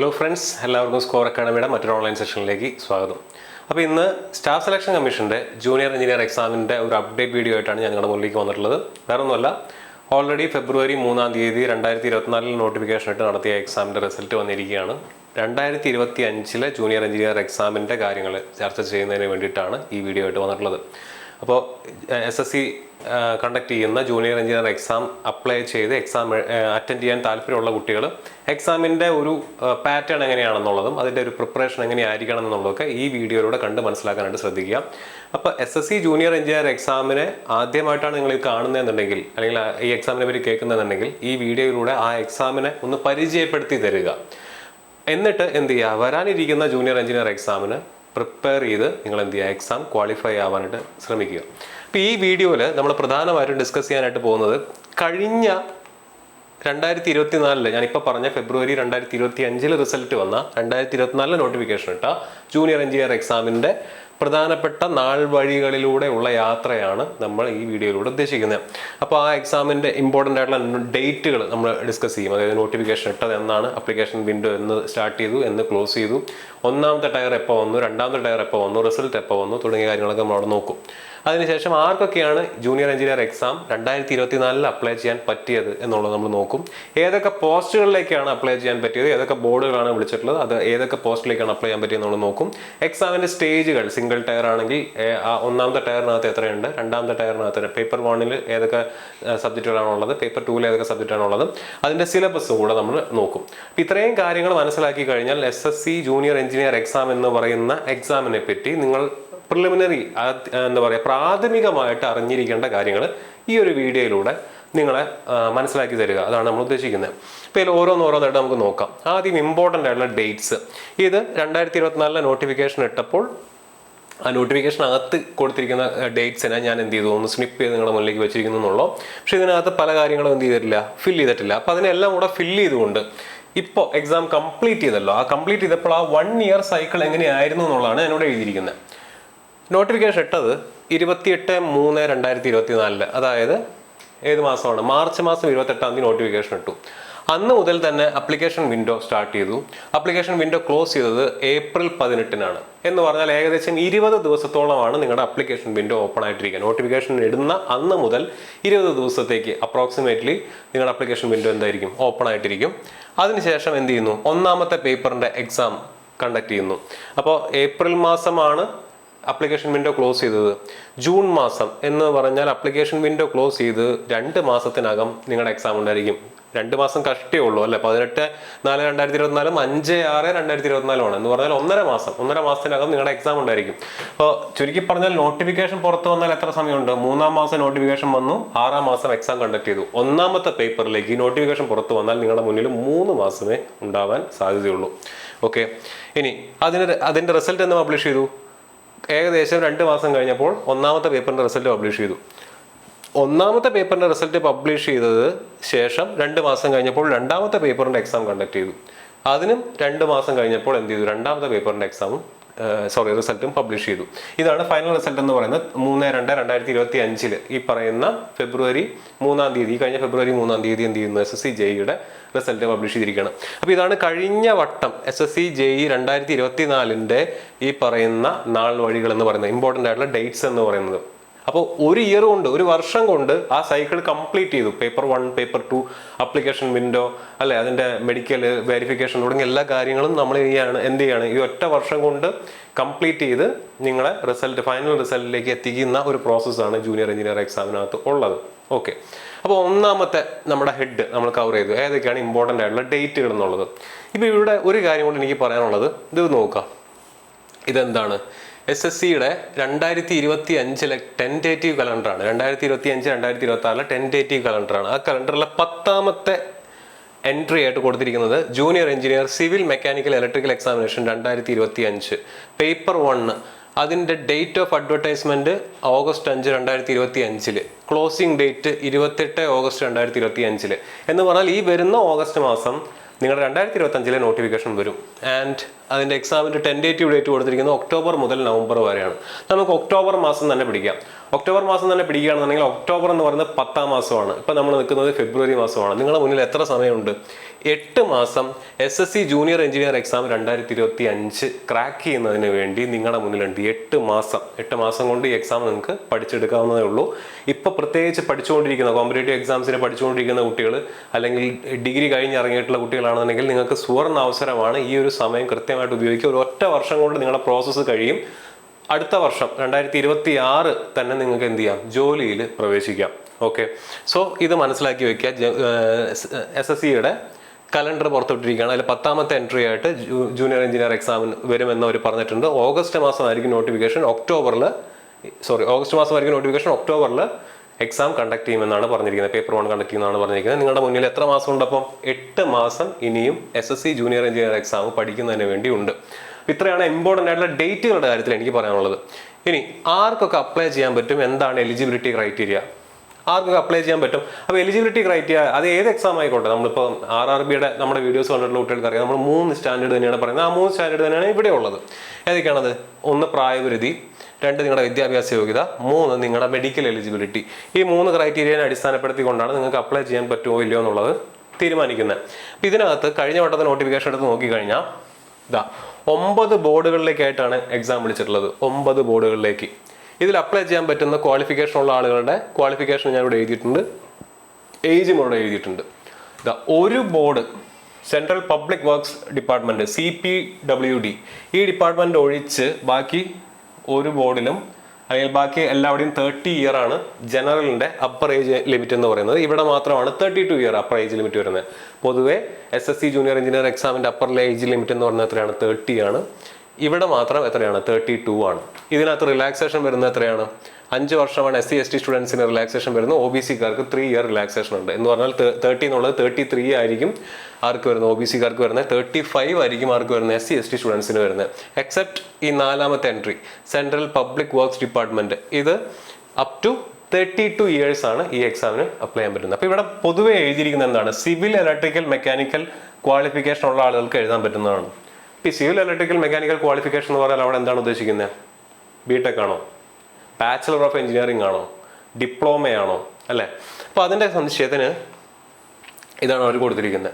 Hello friends, എല്ലാവർക്കും score അക്കാഡമിയുടെ മറ്റൊരു online സെഷനിലേക്ക് സ്വാഗതം. അപ്പോൾ ഇന്ന് സ്റ്റാഫ് സെലക്ഷൻ കമ്മീഷൻ്റെ ജൂനിയർ എഞ്ചിനീയർ എക്സാമിൻ്റെ ഒരു അപ്ഡേറ്റ് വീഡിയോ ആയിട്ടാണ് ഞാൻ നിങ്ങളുടെ മുന്നിലേക്ക് വന്നിട്ടുള്ളത്. വേറെ ഒന്നുമല്ല, ഓൾറെഡി ഫെബ്രുവരി 3 2024 നോട്ടിഫിക്കേഷൻ ആയിട്ട് നടത്തിയ എക്സാമിൻ്റെ റിസൾട്ട് വന്നിരിക്കുകയാണ്. 2025 ജൂനിയർ എഞ്ചിനീയർ എക്സാമിൻ്റെ കാര്യങ്ങൾ ചർച്ച ചെയ്യുന്നതിന് വേണ്ടിയിട്ടാണ് ഈ വീഡിയോ ആയിട്ട് വന്നിട്ടുള്ളത്. അപ്പോൾ SSC കണ്ടക്ട് ചെയ്യുന്ന ജൂനിയർ എഞ്ചിനീയർ എക്സാം അപ്ലൈ ചെയ്ത് എക്സാം അറ്റൻഡ് ചെയ്യാൻ താല്പര്യമുള്ള കുട്ടികൾ എക്സാമിൻ്റെ ഒരു പാറ്റേൺ എങ്ങനെയാണെന്നുള്ളതും അതിൻ്റെ ഒരു പ്രിപ്പറേഷൻ എങ്ങനെയായിരിക്കണം എന്നുള്ളതൊക്കെ ഈ വീഡിയോയിലൂടെ കണ്ട് മനസ്സിലാക്കാനായിട്ട് ശ്രദ്ധിക്കുക. അപ്പോൾ SSC ജൂനിയർ എഞ്ചിനീയർ എക്സാമിനെ ആദ്യമായിട്ടാണ് നിങ്ങൾ കാണുന്നതെന്നുണ്ടെങ്കിൽ, അല്ലെങ്കിൽ ഈ എക്സാമിനെ പറ്റി കേൾക്കുന്നതെന്നുണ്ടെങ്കിൽ, ഈ വീഡിയോയിലൂടെ ആ എക്സാമിനെ ഒന്ന് പരിചയപ്പെടുത്തി തരിക. എന്നിട്ട് എന്ത് ചെയ്യുക, വരാനിരിക്കുന്ന ജൂനിയർ എഞ്ചിനീയർ എക്സാമിന് പ്രിപ്പയർ ചെയ്ത് നിങ്ങൾ എന്ത് ചെയ്യുക, എക്സാം ക്വാളിഫൈ ആവാനായിട്ട് ശ്രമിക്കുക. അപ്പോൾ ഈ വീഡിയോയിൽ നമ്മൾ പ്രധാനമായിട്ടും ഡിസ്കസ് ചെയ്യാനായിട്ട് പോകുന്നത് കഴിഞ്ഞ 2024 ഞാനിപ്പോൾ പറഞ്ഞ ഫെബ്രുവരി 2025 റിസൾട്ട് വന്ന 2024 നോട്ടിഫിക്കേഷൻ ഇട്ട ജൂനിയർ എഞ്ചിനീയർ എക്സാമിൻ്റെ പ്രധാനപ്പെട്ട നാൾ വഴികളിലൂടെ ഉള്ള യാത്രയാണ് നമ്മൾ ഈ വീഡിയോയിലൂടെ ഉദ്ദേശിക്കുന്നത്. അപ്പോൾ ആ എക്സാമിൻ്റെ ഇമ്പോർട്ടൻ്റ് ആയിട്ടുള്ള ഡേറ്റുകൾ നമ്മൾ ഡിസ്കസ് ചെയ്യും. അതായത് നോട്ടിഫിക്കേഷൻ ഇട്ടത് എന്നാണ്, അപ്ലിക്കേഷൻ വിൻഡോ എന്ന് സ്റ്റാർട്ട് ചെയ്തു, എന്ന് ക്ലോസ് ചെയ്തു, ഒന്നാമത്തെ ടയർ എപ്പോൾ വന്നു, രണ്ടാമത്തെ ടയർ എപ്പോൾ വന്നു, റിസൾട്ട് എപ്പോൾ വന്നു, തുടങ്ങിയ കാര്യങ്ങളൊക്കെ നമ്മൾ അവിടെ നോക്കും. അതിനുശേഷം ആർക്കൊക്കെയാണ് ജൂനിയർ എഞ്ചിനീയർ എക്സാം 2024 അപ്ലൈ ചെയ്യാൻ പറ്റിയത് എന്നുള്ളത് നമ്മൾ നോക്കും. ഏതൊക്കെ പോസ്റ്റുകളിലേക്കാണ് അപ്ലൈ ചെയ്യാൻ പറ്റിയത്, ഏതൊക്കെ ബോർഡുകളാണ് വിളിച്ചിട്ടുള്ളത്, അത് ഏതൊക്കെ പോസ്റ്റിലേക്കാണ് അപ്ലൈ ചെയ്യാൻ പറ്റിയെന്നുള്ളത് നോക്കും. എക്സാമിൻ്റെ സ്റ്റേജുകൾ, സിംഗിൾ ടയർ ആണെങ്കിൽ ഒന്നാമത്തെ ടയറിനകത്ത് എത്രയുണ്ട്, രണ്ടാമത്തെ ടയറിനകത്ത് പേപ്പർ 1 ഏതൊക്കെ സബ്ജക്റ്റുകളാണുള്ളത്, പേപ്പർ 2 ഏതൊക്കെ സബ്ജക്റ്റാണുള്ളത്, അതിൻ്റെ സിലബസും കൂടെ നമ്മൾ നോക്കും. അപ്പോൾ ഇത്രയും കാര്യങ്ങൾ മനസ്സിലാക്കി കഴിഞ്ഞാൽ SSC ജൂനിയർ എഞ്ചിനീയർ എക്സാം എന്ന് പറയുന്ന എക്സാമിനെ പറ്റി നിങ്ങൾ പ്രിലിമിനറി എന്താ പറയുക, പ്രാഥമികമായിട്ട് അറിഞ്ഞിരിക്കേണ്ട കാര്യങ്ങൾ ഈ ഒരു വീഡിയോയിലൂടെ നിങ്ങളെ മനസ്സിലാക്കി തരിക. അതാണ് നമ്മൾ ഉദ്ദേശിക്കുന്നത്. ഇപ്പോൾ ഇതിൽ ഓരോന്നോരോന്നായിട്ട് നമുക്ക് നോക്കാം. ആദ്യം ഇമ്പോർട്ടൻ്റ് ആയിട്ടുള്ള ഡേറ്റ്സ്. ഇത് 2024 നോട്ടിഫിക്കേഷൻ ഇട്ടപ്പോൾ ആ നോട്ടിഫിക്കേഷനകത്ത് കൊടുത്തിരിക്കുന്ന ഡേറ്റ്സിനെ ഞാൻ എന്ത് ചെയ്തു, ഒന്ന് സ്നിപ്പ് ചെയ്ത് നിങ്ങളുടെ മുന്നിലേക്ക് വെച്ചിരിക്കുന്നു എന്നുള്ളൂ. പക്ഷേ ഇതിനകത്ത് പല കാര്യങ്ങളും എന്ത് ചെയ്തിട്ടില്ല, ഫിൽ ചെയ്തിട്ടില്ല. അപ്പോൾ അതിനെല്ലാം കൂടെ ഫിൽ ചെയ്തുകൊണ്ട് ഇപ്പോൾ എക്സാം കംപ്ലീറ്റ് ചെയ്തല്ലോ, ആ കംപ്ലീറ്റ് ചെയ്തപ്പോൾ ആ 1 ഇയർ സൈക്കിൾ എങ്ങനെയായിരുന്നു എന്നുള്ളതാണ് എന്നോട് എഴുതിയിരിക്കുന്നത്. നോട്ടിഫിക്കേഷൻ ഇട്ടത് 28/3/2024, അതായത് ഏത് മാസമാണ്, മാർച്ച് മാസം 28 നോട്ടിഫിക്കേഷൻ ഇട്ടു. അന്ന് മുതൽ തന്നെ അപ്ലിക്കേഷൻ വിൻഡോ സ്റ്റാർട്ട് ചെയ്തു. അപ്ലിക്കേഷൻ വിൻഡോ ക്ലോസ് ചെയ്തത് ഏപ്രിൽ 18 എന്ന് പറഞ്ഞാൽ ഏകദേശം 20 ദിവസത്തോളമാണ് നിങ്ങളുടെ അപ്ലിക്കേഷൻ വിൻഡോ ഓപ്പൺ ആയിട്ടിരിക്കുക. നോട്ടിഫിക്കേഷൻ ഇടുന്ന അന്ന് മുതൽ 20 ദിവസത്തേക്ക് അപ്രോക്സിമേറ്റ്ലി നിങ്ങളുടെ അപ്ലിക്കേഷൻ വിൻഡോ എന്തായിരിക്കും, ഓപ്പൺ ആയിട്ടിരിക്കും. അതിനുശേഷം എന്ത് ചെയ്യുന്നു, ഒന്നാമത്തെ പേപ്പറിൻ്റെ എക്സാം കണ്ടക്ട് ചെയ്യുന്നു. അപ്പോൾ ഏപ്രിൽ മാസമാണ് അപ്ലിക്കേഷൻ വിൻഡോ ക്ലോസ് ചെയ്തത്. ജൂൺ മാസം എന്ന് പറഞ്ഞാൽ അപ്ലിക്കേഷൻ വിൻഡോ ക്ലോസ് ചെയ്ത് 2 മാസത്തിനകം നിങ്ങളുടെ എക്സാം ഉണ്ടായിരിക്കും. 2 മാസം കഷ്ടേ ഉള്ളൂ അല്ലേ, 18/4/2024, 5/6/2024 എന്ന് പറഞ്ഞാൽ 1.5 മാസത്തിനകം നിങ്ങളുടെ എക്സാം ഉണ്ടായിരിക്കും. അപ്പോൾ ചുരുക്കി പറഞ്ഞാൽ നോട്ടിഫിക്കേഷൻ പുറത്ത് വന്നാൽ എത്ര സമയമുണ്ട്, 3-ാം മാസം നോട്ടിഫിക്കേഷൻ വന്നു, 6-ാം മാസം എക്സാം കണ്ടക്ട് ചെയ്തു. ഒന്നാമത്തെ പേപ്പറിലേക്ക് ഈ നോട്ടിഫിക്കേഷൻ പുറത്ത് വന്നാൽ നിങ്ങളുടെ മുന്നിൽ 3 മാസമേ ഉണ്ടാവാൻ സാധ്യതയുള്ളൂ. ഓക്കെ, ഇനി അതിൻ്റെ റിസൾട്ട് എന്ന് പബ്ലിഷ് ചെയ്തു. ഏകദേശം 2 മാസം കഴിഞ്ഞപ്പോൾ ഒന്നാമത്തെ പേപ്പറിൻ്റെ റിസൾട്ട് പബ്ലിഷ് ചെയ്തു. ഒന്നാമത്തെ പേപ്പറിൻ്റെ റിസൾട്ട് പബ്ലിഷ് ചെയ്തത് ശേഷം 2 മാസം കഴിഞ്ഞപ്പോൾ രണ്ടാമത്തെ പേപ്പറിൻ്റെ എക്സാം കണ്ടക്ട് ചെയ്തു. അതിനും 2 മാസം കഴിഞ്ഞപ്പോൾ എന്ത് ചെയ്തു, രണ്ടാമത്തെ പേപ്പറിൻ്റെ റിസൾട്ടും പബ്ലിഷ് ചെയ്തു. ഇതാണ് ഫൈനൽ റിസൾട്ട് എന്ന് പറയുന്നത്. 3/2/2025 ഈ പറയുന്ന ഫെബ്രുവരി 3 കഴിഞ്ഞ ഫെബ്രുവരി 3 എന്ത് ചെയ്യുന്നു, SSC JEE റിസൾട്ട് പബ്ലിഷ് ചെയ്തിരിക്കുകയാണ്. അപ്പോൾ ഇതാണ് കഴിഞ്ഞ വട്ടം SSC JEE 2024 ഈ പറയുന്ന നാൾ വഴികൾ എന്ന് പറയുന്നത്, ഇമ്പോർട്ടൻ്റ് ആയിട്ടുള്ള ഡേറ്റ്സ് എന്ന് പറയുന്നത്. അപ്പോൾ ഒരു വർഷം കൊണ്ട് ആ സൈക്കിൾ കംപ്ലീറ്റ് ചെയ്തു. പേപ്പർ 1, പേപ്പർ 2, അപ്ലിക്കേഷൻ വിൻഡോ അല്ലെ, അതിൻ്റെ മെഡിക്കൽ വെരിഫിക്കേഷൻ തുടങ്ങിയ എല്ലാ കാര്യങ്ങളും നമ്മൾ എന്ത് ചെയ്യാണ്, ഈ ഒറ്റ വർഷം കൊണ്ട് കംപ്ലീറ്റ് ചെയ്ത് നിങ്ങളെ ഫൈനൽ റിസൾട്ടിലേക്ക് എത്തിക്കുന്ന ഒരു പ്രോസസ്സാണ് ജൂനിയർ എഞ്ചിനീയർ എക്സാമിനകത്ത് ഉള്ളത്. ഓക്കെ, അപ്പോൾ ഒന്നാമത്തെ നമ്മുടെ ഹെഡ് നമ്മൾ കവർ ചെയ്തു, ഏതൊക്കെയാണ് ഇമ്പോർട്ടൻ്റ് ആയിട്ടുള്ള ഡേറ്റുകൾ എന്നുള്ളത്. ഇപ്പോൾ ഇവിടെ ഒരു കാര്യം കൊണ്ട് എനിക്ക് പറയാനുള്ളത്, ഇത് നോക്കാം, ഇതെന്താണ്, SSCയുടെ 2025 ടെൻറ്റേറ്റീവ് കലണ്ടറാണ്. 2025-2026 ടെൻറ്റേറ്റീവ് കലണ്ടറാണ്. ആ കലണ്ടറിലെ 10ാമത്തെ എൻട്രി ആയിട്ട് കൊടുത്തിരിക്കുന്നത് junior engineer civil mechanical electrical examination 2025 paper 1. അതിൻ്റെ date of advertisement August 5, 2025. Closing date 28 August 2025 എന്ന് പറഞ്ഞാൽ ഈ വരുന്ന ഓഗസ്റ്റ് മാസം നിങ്ങളുടെ 2025 നോട്ടിഫിക്കേഷൻ വരും. ആൻഡ് അതിൻ്റെ എക്സാമിൻ്റെ ടെൻറ്റേറ്റീവ് ഡേറ്റ് കൊടുത്തിരിക്കുന്നത് ഒക്ടോബർ മുതൽ നവംബർ വരെയാണ്. നമുക്ക് ഒക്ടോബർ മാസം തന്നെ പിടിക്കാം. ഒക്ടോബർ മാസം തന്നെ പിടിക്കുകയാണെന്നുണ്ടെങ്കിൽ ഒക്ടോബർ എന്ന് പറയുന്നത് 10ാം മാസമാണ്. ഇപ്പം നമ്മൾ നിൽക്കുന്നത് ഫെബ്രുവരി മാസമാണ്. നിങ്ങളുടെ മുന്നിൽ എത്ര സമയമുണ്ട്? 8 മാസം SSC junior engineer exam 2025 crack ചെയ്യുന്നതിന് വേണ്ടി നിങ്ങളുടെ മുന്നിലുണ്ട് 8 മാസം. 8 മാസം കൊണ്ട് ഈ എക്സാം നിങ്ങൾക്ക് പഠിച്ചെടുക്കാവുന്നതേ ഉള്ളൂ. ഇപ്പോൾ പ്രത്യേകിച്ച് പഠിച്ചുകൊണ്ടിരിക്കുന്ന കോമ്പറ്റേറ്റീവ് എക്സാംസിന് പഠിച്ചുകൊണ്ടിരിക്കുന്ന കുട്ടികൾ അല്ലെങ്കിൽ ഡിഗ്രി കഴിഞ്ഞിറങ്ങിയിട്ടുള്ള കുട്ടികളാണെന്നുണ്ടെങ്കിൽ നിങ്ങൾക്ക് സുവർണ്ണ അവസരമാണ്. ഈ ഒരു സമയം കൃത്യമായിട്ട് ഉപയോഗിക്കുക. ഒരു ഒറ്റ വർഷം കൊണ്ട് നിങ്ങളുടെ പ്രോസസ്സ് കഴിയും. അടുത്ത വർഷം 2026 തന്നെ നിങ്ങൾക്ക് എന്ത് ചെയ്യാം? ജോലിയിൽ പ്രവേശിക്കാം. ഓക്കെ, സോ ഇത് മനസ്സിലാക്കി വെക്കുക. SSCയുടെ കലണ്ടർ പുറത്തുവിട്ടിരിക്കുകയാണ്. അതിൽ 10ാമത്തെ എൻട്രി ആയിട്ട് ജൂനിയർ എഞ്ചിനീയർ എക്സാമിന് വരുമെന്ന് അവർ പറഞ്ഞിട്ടുണ്ട്. ഓഗസ്റ്റ് മാസമായിരിക്കും നോട്ടിഫിക്കേഷൻ. ഓഗസ്റ്റ് മാസമായിരിക്കും നോട്ടിഫിക്കേഷൻ. ഒക്ടോബറിൽ എക്സാം കണ്ടക്ട് ചെയ്യുമെന്നാണ് പറഞ്ഞിരിക്കുന്നത്. പേപ്പർ 1 കണ്ടക്ട് ചെയ്യുമെന്നാണ് പറഞ്ഞിരിക്കുന്നത്. നിങ്ങളുടെ മുന്നിൽ എത്ര മാസം ഉണ്ട്? അപ്പം 8 മാസം ഇനിയും SSC ജൂനിയർ എഞ്ചിനീയർ എക്സാം പഠിക്കുന്നതിന് വേണ്ടി ഉണ്ട്. ഇത്രയാണ് ഇമ്പോർട്ടൻ്റ് ആയിട്ടുള്ള ഡേറ്റുകളുടെ കാര്യത്തിൽ എനിക്ക് പറയാനുള്ളത്. ഇനി ആർക്കൊക്കെ അപ്ലൈ ചെയ്യാൻ പറ്റും? എന്താണ് എലിജിബിലിറ്റി ക്രൈറ്റീരിയ? ആർക്കൊക്കെ അപ്ലൈ ചെയ്യാൻ പറ്റും? അപ്പോൾ എലിജിബിലിറ്റി ക്രൈറ്റീരിയ അത് ഏത് എക്സാം ആയിക്കോട്ടെ. നമ്മളിപ്പോൾ RRBയുടെ നമ്മുടെ വീഡിയോസ് കണ്ടിട്ടുള്ള കുട്ടികൾക്ക് അറിയാം. നമ്മൾ 3 സ്റ്റാൻഡേർഡ് തന്നെയാണ് പറയുന്നത്. ആ 3 സ്റ്റാൻഡേർഡ് തന്നെയാണ് ഇവിടെ ഉള്ളത്. ഏതൊക്കെയാണത്? 1 പ്രായപരിധി, 2 നിങ്ങളുടെ വിദ്യാഭ്യാസ യോഗ്യത, 3 നിങ്ങളുടെ മെഡിക്കൽ എലിജിബിലിറ്റി. ഈ 3 ക്രൈറ്റീരിയനെ അടിസ്ഥാനപ്പെടുത്തിക്കൊണ്ടാണ് നിങ്ങൾക്ക് അപ്ലൈ ചെയ്യാൻ പറ്റുമോ ഇല്ലയോ എന്നുള്ളത് തീരുമാനിക്കുന്നത്. അപ്പോൾ ഇതിനകത്ത് കഴിഞ്ഞ വട്ടത്തെ നോട്ടിഫിക്കേഷൻ എടുത്ത് നോക്കിക്കഴിഞ്ഞാൽ 9 ബോർഡുകളിലേക്കായിട്ടാണ് എക്സാം വിളിച്ചിട്ടുള്ളത്. 9 ബോർഡുകളിലേക്ക്. ഇതിൽ അപ്ലൈ ചെയ്യാൻ പറ്റുന്ന ക്വാളിഫിക്കേഷൻ ഉള്ള ആളുകളുടെ ക്വാളിഫിക്കേഷൻ ഞാൻ ഇവിടെ എഴുതിയിട്ടുണ്ട്, ഏജും ഇവിടെ എഴുതിയിട്ടുണ്ട്. ഒരു board central public works department CPWD ഈ ഡിപ്പാർട്ട്മെന്റ് ഒഴിച്ച് ബാക്കി ഒരു ബോർഡിലും അല്ലെങ്കിൽ ബാക്കി എല്ലാവരുടെയും 30 ഇയർ ആണ് ജനറലിന്റെ അപ്പർ ഏജ് ലിമിറ്റ് എന്ന് പറയുന്നത്. ഇവിടെ മാത്രമാണ് 32 ഇയർ അപ്പർ ഏജ് ലിമിറ്റ് വരുന്നത്. പൊതുവെ SSC ജൂനിയർ എഞ്ചിനീയർ എക്സാമിന്റെ അപ്പർ ഏജ് ലിമിറ്റ് എന്ന് പറയുന്നത് എത്രയാണ്? 30 ആണ്. ഇവിടെ മാത്രം എത്രയാണ്? 32 ആണ്. ഇതിനകത്ത് റിലാക്സേഷൻ വരുന്നത് എത്രയാണ്? 5 വർഷമാണ് SC/ST സ്റ്റുഡൻസിന് റിലാക്സേഷൻ വരുന്നത്. OBC-കാർക്ക് 3 ഇയർ റിലാക്സേഷൻ ഉണ്ട്. എന്ന് പറഞ്ഞാൽ 30 എന്നുള്ളത് 33 ആയിരിക്കും ആർക്ക് വരുന്നത്? OBC-കാർക്ക് വരുന്നത്. 35 ആയിരിക്കും ആർക്ക് വരുന്നത്? SC/ST സ്റ്റുഡൻസിന് വരുന്നത്. എക്സെപ്റ്റ് ഈ 4ാമത്തെ entry central public works department, ഇത് അപ് ടു 32 ഇയേഴ്സ് ആണ് ഈ എക്സാമിന് അപ്ലൈ ചെയ്യാൻ പറ്റുന്നത്. അപ്പോൾ ഇവിടെ പൊതുവെ എഴുതിയിരിക്കുന്നത് എന്താണ്? സിവിൽ ഇലക്ട്രിക്കൽ മെക്കാനിക്കൽ ക്വാളിഫിക്കേഷൻ ഉള്ള ആളുകൾക്ക് എഴുതാൻ പറ്റുന്നതാണ്. ഈ സിവിൽ ഇലക്ട്രിക്കൽ മെക്കാനിക്കൽ ക്വാളിഫിക്കേഷൻ എന്ന് പറഞ്ഞാൽ അവിടെ എന്താണ് ഉദ്ദേശിക്കുന്നത്? BTech ആണോ? ബാച്ചലർ ഓഫ് എഞ്ചിനീയറിംഗ് ആണോ? ഡിപ്ലോമയാണോ? അല്ലേ? അപ്പോൾ അതിൻ്റെ സംശയത്തിന് ഇതാണ് അവർ കൊടുത്തിരിക്കുന്നത്.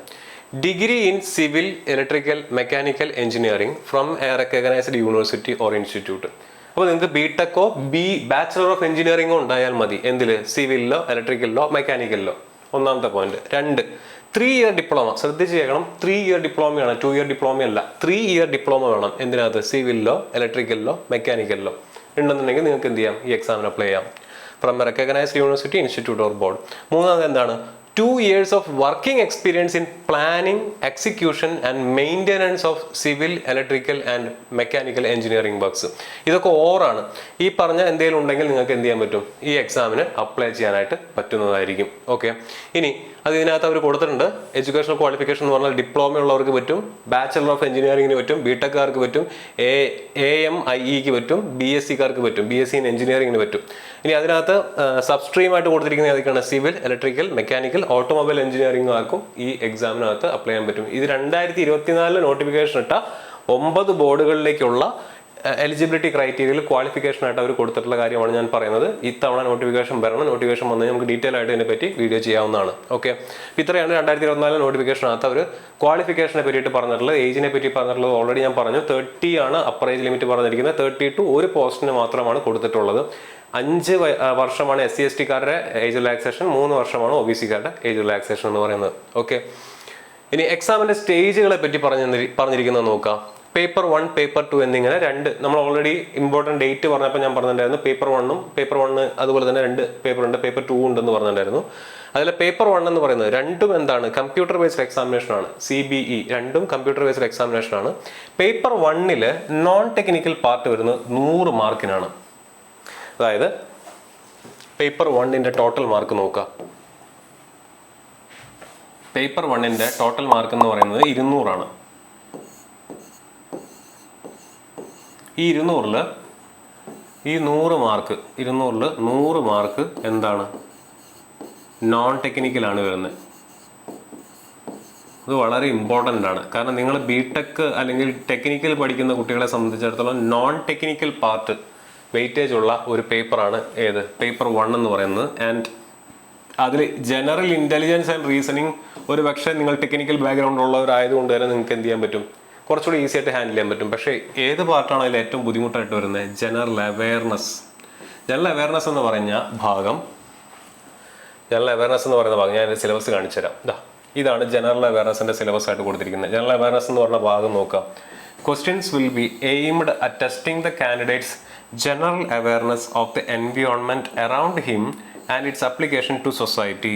Degree in civil electrical mechanical engineering from a recognised university or institute. അപ്പോൾ നിങ്ങൾക്ക് BTech-ഓ ബാച്ചലർ ഓഫ് എഞ്ചിനീയറിംഗോ ഉണ്ടായാൽ മതി. എന്തിൽ? സിവിലിലോ ഇലക്ട്രിക്കലിലോ മെക്കാനിക്കലിലോ. 1ാമത്തെ പോയിന്റ്. 2 3 year diploma. ശ്രദ്ധിച്ച് കേൾക്കണം, 3 ഇയർ ഡിപ്ലോമയാണ്, 2 ഇയർ ഡിപ്ലോമ അല്ല. 3 ഇയർ ഡിപ്ലോമ വേണം. എന്തിനകത്ത്? സിവിലിലോ ഇലക്ട്രിക്കലിലോ മെക്കാനിക്കലിലോ ഉണ്ടെന്നുണ്ടെങ്കിൽ നിങ്ങൾക്ക് എന്ത് ചെയ്യാം? ഈ എക്സാമിന് അപ്ലൈ ചെയ്യാം. From a recognised university, institute or board. 3ാമത് എന്താണ്? 2 years of working experience in planning, execution and maintenance of civil, electrical and mechanical engineering works. ഇതൊക്കെ ഓറാണ്. ഈ പറഞ്ഞ എന്തെങ്കിലും ഉണ്ടെങ്കിൽ നിങ്ങൾക്ക് എന്ത് ചെയ്യാൻ പറ്റും? ഈ എക്സാമിന് അപ്ലൈ ചെയ്യാനായിട്ട് പറ്റുന്നതായിരിക്കും. ഓക്കെ, ഇനി അത് ഇതിനകത്ത് അവർ കൊടുത്തിട്ടുണ്ട്. എഡ്യൂക്കേഷണൽ ക്വാളിഫിക്കേഷൻ എന്ന് പറഞ്ഞാൽ ഡിപ്ലോമ ഉള്ളവർക്ക് പറ്റും, ബാച്ചലർ ഓഫ് എഞ്ചിനീയറിംഗിന് പറ്റും, BTech-കാർക്ക് പറ്റും, AMIE-ക്ക് പറ്റും, BSc-കാർക്ക് പറ്റും, BSc ഇൻ എഞ്ചിനീയറിംഗിന് പറ്റും. ഇനി അതിനകത്ത് സബ്സ്ട്രീം ആയിട്ട് കൊടുത്തിരിക്കുന്നത് ഏതൊക്കെയാണ്? സിവിൽ, ഇലക്ട്രിക്കൽ, മെക്കാനിക്കൽ, ഓട്ടോമൊബൈൽ എഞ്ചിനീയറിംഗുകാർക്കും ഈ എക്സാമിനകത്ത് അപ്ലൈ ചെയ്യാൻ പറ്റും. ഇത് 2024 നോട്ടിഫിക്കേഷൻ ഇട്ട 9 ബോർഡുകളിലേക്കുള്ള എലിജിബിലിറ്റി ക്രൈറ്റീരിയയിൽ ക്വാളിഫിക്കേഷൻ ആയിട്ട് അവർ കൊടുത്തിട്ടുള്ള കാര്യമാണ് ഞാൻ പറയുന്നത്. ഇത്തവണ നോട്ടിഫിക്കേഷൻ വരണം. നോട്ടിഫിക്കേഷൻ വന്നാൽ നമുക്ക് ഡീറ്റെയിൽ ആയിട്ട് ഇതിനെപ്പറ്റി വീഡിയോ ചെയ്യാവുന്നതാണ്. ഓക്കെ, ഇത്രയാണ് 2024 നോട്ടിഫിക്കേഷനകത്ത് അവർ ക്വാളിഫിക്കേഷനെ പറ്റിയിട്ട് പറഞ്ഞിട്ടുള്ളത്. ഏജിനെ പറ്റി പറഞ്ഞിട്ടുള്ളത് ഓൾറെഡി ഞാൻ പറഞ്ഞു. 30 ആണ് അപ്പർ ഏജ് ലിമിറ്റ് പറഞ്ഞിരിക്കുന്നത്. 32 ഒരു പോസ്റ്റിന് മാത്രമാണ് കൊടുത്തിട്ടുള്ളത്. 5 വർഷമാണ് SC/ST-കാരുടെ ഏജ് റിലാക്സേഷൻ, 3 വർഷമാണ് OBC-കാരുടെ ഏജ് റിലാക്സേഷൻ എന്ന് പറയുന്നത്. ഓക്കെ, ഇനി എക്സാമിന്റെ സ്റ്റേജുകളെ പറ്റി പറഞ്ഞിരിക്കുന്നത് നോക്കാം. പേപ്പർ 1, പേപ്പർ 2 എന്നിങ്ങനെ 2 നമ്മൾ ഓൾറെഡി ഇമ്പോർട്ടൻറ്റ് ഡേറ്റ് പറഞ്ഞപ്പോൾ ഞാൻ പറഞ്ഞിട്ടുണ്ടായിരുന്നു. പേപ്പർ 1 അതുപോലെ തന്നെ 2 പേപ്പർ ഉണ്ട്, പേപ്പർ 2 ഉണ്ടെന്ന് പറഞ്ഞിട്ടുണ്ടായിരുന്നു. അതിൽ പേപ്പർ 1 എന്ന് പറയുന്നത് രണ്ടും എന്താണ്? കമ്പ്യൂട്ടർ ബേസ്ഡ് എക്സാമിനേഷൻ ആണ്. CBE രണ്ടും കമ്പ്യൂട്ടർ ബേസ്ഡ് എക്സാമിനേഷൻ ആണ്. പേപ്പർ 1-ൽ നോൺ ടെക്നിക്കൽ പാർട്ട് വരുന്നത് 100 മാർക്കിനാണ്. അതായത് പേപ്പർ 1-ന്റെ ടോട്ടൽ മാർക്ക് നോക്കുക. പേപ്പർ 1-ന്റെ ടോട്ടൽ മാർക്ക് എന്ന് പറയുന്നത് 200 ആണ്. ഈ 200-ൽ ഈ 100 മാർക്ക് 100 മാർക്ക് എന്താണ്? നോൺ ടെക്നിക്കലാണ് വരുന്നത്. ഇത് വളരെ ഇമ്പോർട്ടൻ്റ് ആണ്. കാരണം നിങ്ങൾ ബിടെക് അല്ലെങ്കിൽ ടെക്നിക്കൽ പഠിക്കുന്ന കുട്ടികളെ സംബന്ധിച്ചിടത്തോളം നോൺ ടെക്നിക്കൽ പാർട്ട് വെയിറ്റേജ് ഉള്ള ഒരു പേപ്പറാണ് ഏത് പേപ്പർ 1 എന്ന് പറയുന്നത്. ആൻഡ് അതിൽ ജനറൽ ഇൻ്റലിജൻസ് ആൻഡ് റീസണിങ് ഒരു പക്ഷേ നിങ്ങൾ ടെക്നിക്കൽ ബാക്ക്ഗ്രൗണ്ട് ഉള്ളവരായതുകൊണ്ട് തന്നെ നിങ്ങൾക്ക് എന്ത് ചെയ്യാൻ പറ്റും, കുറച്ചുകൂടി ഈസി ആയിട്ട് ഹാൻഡിൽ ചെയ്യാൻ പറ്റും. പക്ഷേ ഏത് പാർട്ടാണ് അതിൽ ഏറ്റവും ബുദ്ധിമുട്ടായിട്ട് വരുന്നത്? General awareness. ജനറൽ അവയർനെസ് എന്ന് പറയുന്ന ഭാഗം ഞാൻ എൻ്റെ സിലബസ് കാണിച്ചു തരാം. ഇതാണ് ജനറൽ അവയർനെസ്സിൻ്റെ സിലബസ് ആയിട്ട് കൊടുത്തിരിക്കുന്നത്. ജനറൽ അവയർനെസ് എന്ന് പറഞ്ഞ ഭാഗം നോക്കാം. Questions will be aimed at testing the candidates general awareness of the environment around him and its application to society.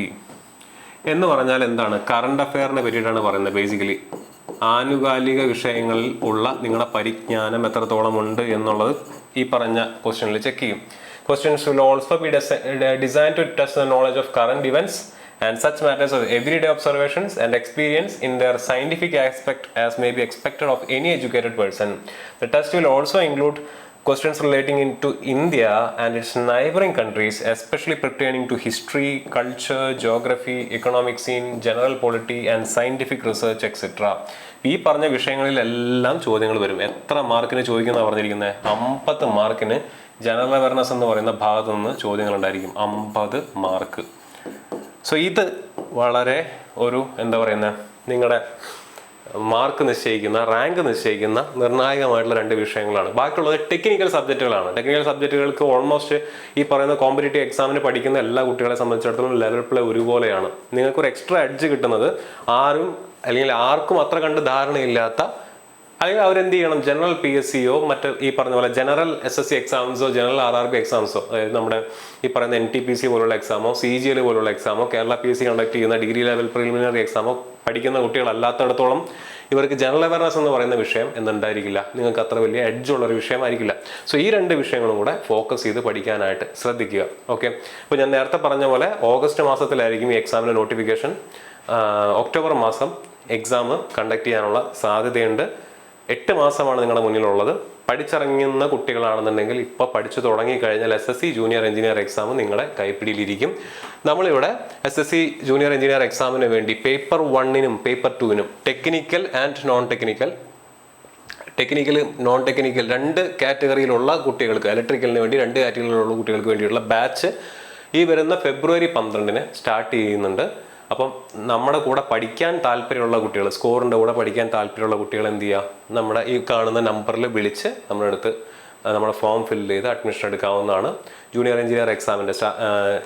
എന്ന് പറഞ്ഞാൽ എന്താണ്? കറണ്ട് അഫെയറിനെ പറ്റിയിട്ടാണ് പറയുന്നത്. ബേസിക്കലി ആനുകാലിക വിഷയങ്ങളിൽ ഉള്ള നിങ്ങളുടെ പരിജ്ഞാനം എത്രത്തോളം ഉണ്ട് എന്നുള്ളത് ഈ പറഞ്ഞ ക്വസ്റ്റ്യനിൽ ചെക്ക് ചെയ്യും. Questions will also be designed to test the knowledge of current events and such matters of everyday observations and experience in their scientific aspect as may be expected of any educated person. The test will also include questions relating into India and its neighboring countries, especially pertaining to history, culture, geography, economic scene, general polity and scientific research, etc. ഈ പറഞ്ഞ വിഷയങ്ങളിലെല്ലാം ചോദ്യങ്ങൾ വരും. എത്ര മാർക്കിന് ചോദിക്കുന്ന പറഞ്ഞിരിക്കുന്നത്? 50 മാർക്കിന് general awareness എന്ന് പറയുന്ന ഭാഗത്തു നിന്ന് ചോദ്യങ്ങൾ ഉണ്ടായിരിക്കും. 50 മാർക്ക്. സോ ഇത് വളരെ ഒരു എന്താ പറയുന്നത്, നിങ്ങളുടെ മാർക്ക് നിശ്ചയിക്കുന്ന, റാങ്ക് നിശ്ചയിക്കുന്ന നിർണായകമായിട്ടുള്ള 2 വിഷയങ്ങളാണ്. ബാക്കിയുള്ളത് ടെക്നിക്കൽ സബ്ജക്റ്റുകളാണ്. ടെക്നിക്കൽ സബ്ജക്റ്റുകൾക്ക് ഓൾമോസ്റ്റ് ഈ പറയുന്ന കോമ്പറ്റേറ്റീവ് എക്സാമിന് പഠിക്കുന്ന എല്ലാ കുട്ടികളെ സംബന്ധിച്ചിടത്തോളം ലെവൽ പ്ലേ ഒരുപോലെയാണ്. നിങ്ങൾക്കൊരു എക്സ്ട്രാ എഡ്ജ് കിട്ടുന്നത് ആർക്കും അത്ര കണ്ട് ധാരണയില്ലാത്ത, അല്ലെങ്കിൽ അവരെന്ത് ചെയ്യണം, ജനറൽ PSCയോ മറ്റ് ഈ പറഞ്ഞ പോലെ ജനറൽ SSC എക്സാംസോ ജനറൽ RRB എക്സാംസോ, അതായത് നമ്മുടെ ഈ പറയുന്ന NTPC പോലുള്ള എക്സാമോ CGL പോലുള്ള എക്സാമോ കേരള PSC കണ്ടക്ട് ചെയ്യുന്ന ഡിഗ്രി ലെവൽ പ്രിലിമിനറി എക്സാമോ പഠിക്കുന്ന കുട്ടികളല്ലാത്തടത്തോളം ഇവർക്ക് ജനറൽ അവയർനെസ് എന്ന് പറയുന്ന വിഷയം എന്തുണ്ടായിരിക്കില്ല, നിങ്ങൾക്ക് അത്ര വലിയ എഡ്ജ് ഉള്ളൊരു വിഷയമായിരിക്കില്ല. സോ ഈ 2 വിഷയങ്ങളും കൂടെ ഫോക്കസ് ചെയ്ത് പഠിക്കാനായിട്ട് ശ്രദ്ധിക്കുക. ഓക്കെ, അപ്പോൾ ഞാൻ നേരത്തെ പറഞ്ഞ പോലെ ഓഗസ്റ്റ് മാസത്തിലായിരിക്കും ഈ എക്സാമിൻ്റെ നോട്ടിഫിക്കേഷൻ. ഒക്ടോബർ മാസം എക്സാം കണ്ടക്ട് ചെയ്യാനുള്ള സാധ്യതയുണ്ട്. 8 മാസമാണ് നിങ്ങളുടെ മുന്നിലുള്ളത്. പഠിച്ചിറങ്ങുന്ന കുട്ടികളാണെന്നുണ്ടെങ്കിൽ ഇപ്പോൾ പഠിച്ചു തുടങ്ങിക്കഴിഞ്ഞാൽ SSC ജൂനിയർ എഞ്ചിനീയർ എക്സാം നിങ്ങളുടെ കൈപ്പിടിയിലിരിക്കും. നമ്മളിവിടെ SSC ജൂനിയർ എഞ്ചിനീയർ എക്സാമിന് വേണ്ടി പേപ്പർ 1നും പേപ്പർ 2നും ടെക്നിക്കൽ ആൻഡ് നോൺ ടെക്നിക്കൽ 2 കാറ്റഗറിയിലുള്ള കുട്ടികൾക്ക്, ഇലക്ട്രിക്കലിന് വേണ്ടി 2 കാറ്റഗറിയിലുള്ള കുട്ടികൾക്ക് വേണ്ടിയുള്ള ബാച്ച് ഈ വരുന്ന ഫെബ്രുവരി 12 സ്റ്റാർട്ട് ചെയ്യുന്നുണ്ട്. അപ്പം നമ്മുടെ കൂടെ പഠിക്കാൻ താല്പര്യമുള്ള കുട്ടികൾ, സ്കോറിൻ്റെ കൂടെ പഠിക്കാൻ താല്പര്യമുള്ള കുട്ടികൾ എന്ത് ചെയ്യുക, നമ്മുടെ ഈ കാണുന്ന നമ്പറിൽ വിളിച്ച് നമ്മുടെ അടുത്ത് നമ്മുടെ ഫോം ഫില്ല് ചെയ്ത് അഡ്മിഷൻ എടുക്കാവുന്നതാണ്. ജൂനിയർ എഞ്ചിനീയർ എക്സാമിൻ്റെ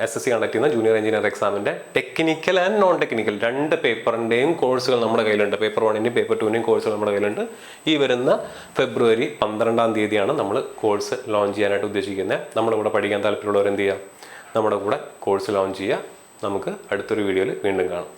SSC കണ്ടക്ട് ചെയ്യുന്ന ജൂനിയർ എഞ്ചിനീയർ എക്സാമിൻ്റെ ടെക്നിക്കൽ ആൻഡ് നോൺ ടെക്നിക്കൽ 2 പേപ്പറിൻ്റെയും കോഴ്സുകൾ നമ്മുടെ കയ്യിലുണ്ട്. പേപ്പർ 1ൻ്റെയും പേപ്പർ 2ൻ്റെയും കോഴ്സുകൾ നമ്മുടെ കയ്യിലുണ്ട്. ഈ വരുന്ന ഫെബ്രുവരി 12 നമ്മൾ കോഴ്സ് ലോഞ്ച് ചെയ്യാനായിട്ട് ഉദ്ദേശിക്കുന്നത്. നമ്മുടെ കൂടെ പഠിക്കാൻ താല്പര്യമുള്ളവർ എന്ത് ചെയ്യുക, നമ്മുടെ കൂടെ കോഴ്സ് ലോഞ്ച് ചെയ്യുക. നമുക്ക് അടുത്തൊരു വീഡിയോയിൽ വീണ്ടും കാണാം.